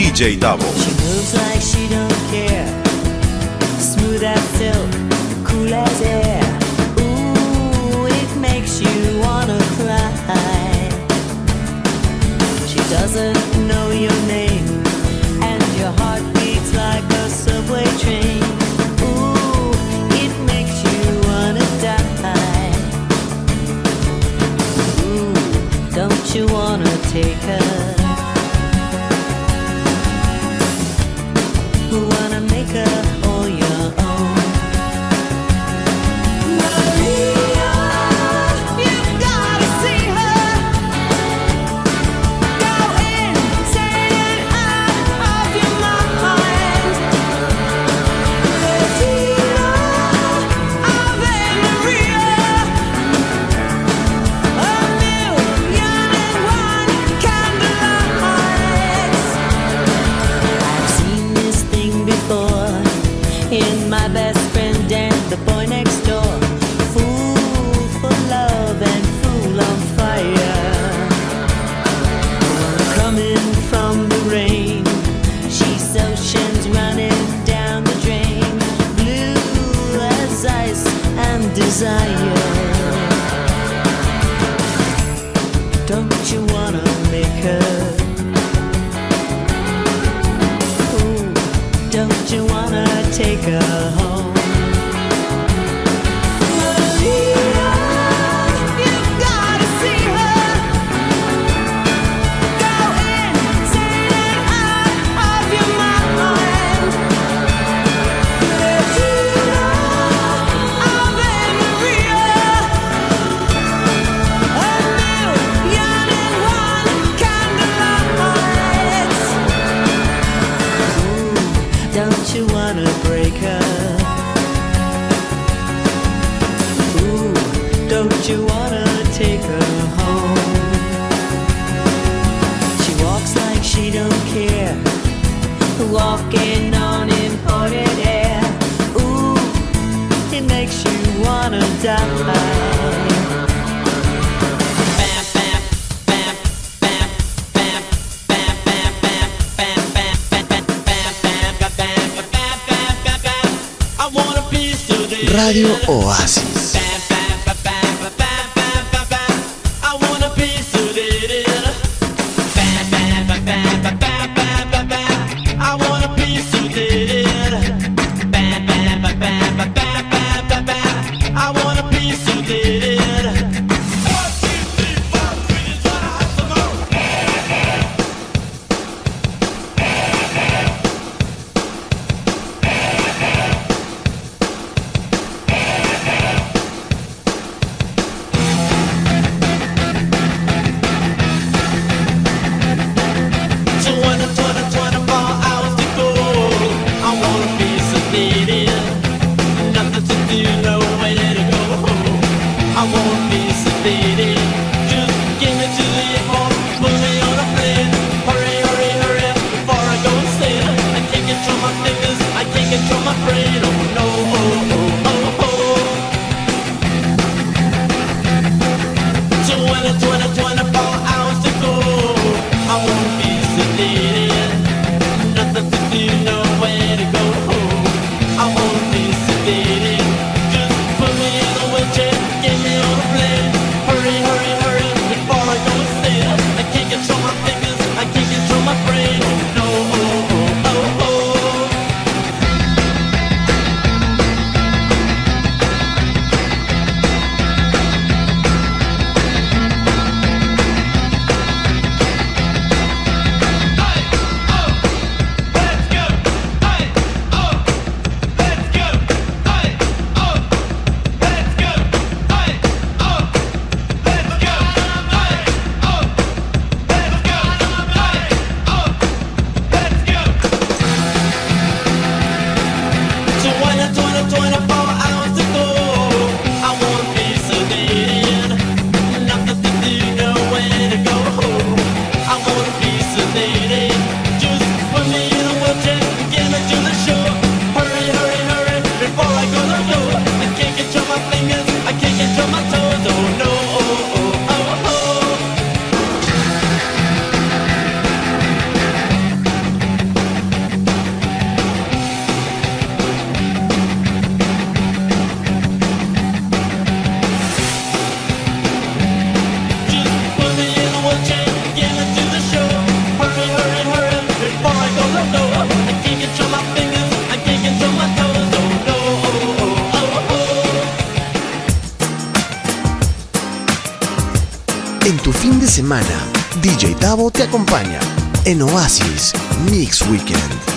DJ Davo. She moves like she don't care, smooth as silk, cool as air. Ooh, it makes you wanna cry. She doesn't know your name, and your heart beats like a subway train. Ooh, it makes you wanna die. Ooh, don't you wanna take her? Who wanna make her all your own? Maria, you've gotta see her. Go insane and out of your mind. Regina Ave Maria, a million and one candlelights. I've seen this thing before in my best friend and the boy next door. Fool for love and fool on fire. Coming from the rain, she's oceans running down the drain. Blue as ice and desire. Don't you wanna make her? Ooh, don't you wanna take her home? Maria, you've gotta see her. Go insane and out of your mind. Regina Ave Maria, a million and one candlelights. Ooh, don't you wanna break her? Ooh, don't you wanna take her home? She walks like she don't care, walking on imported air. Ooh, it makes you wanna die. Radio Oasis. DJ Tavo te acompaña en Oasis Mix Weekend.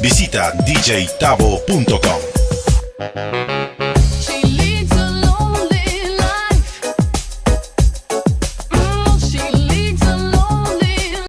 Visita djtavo.com.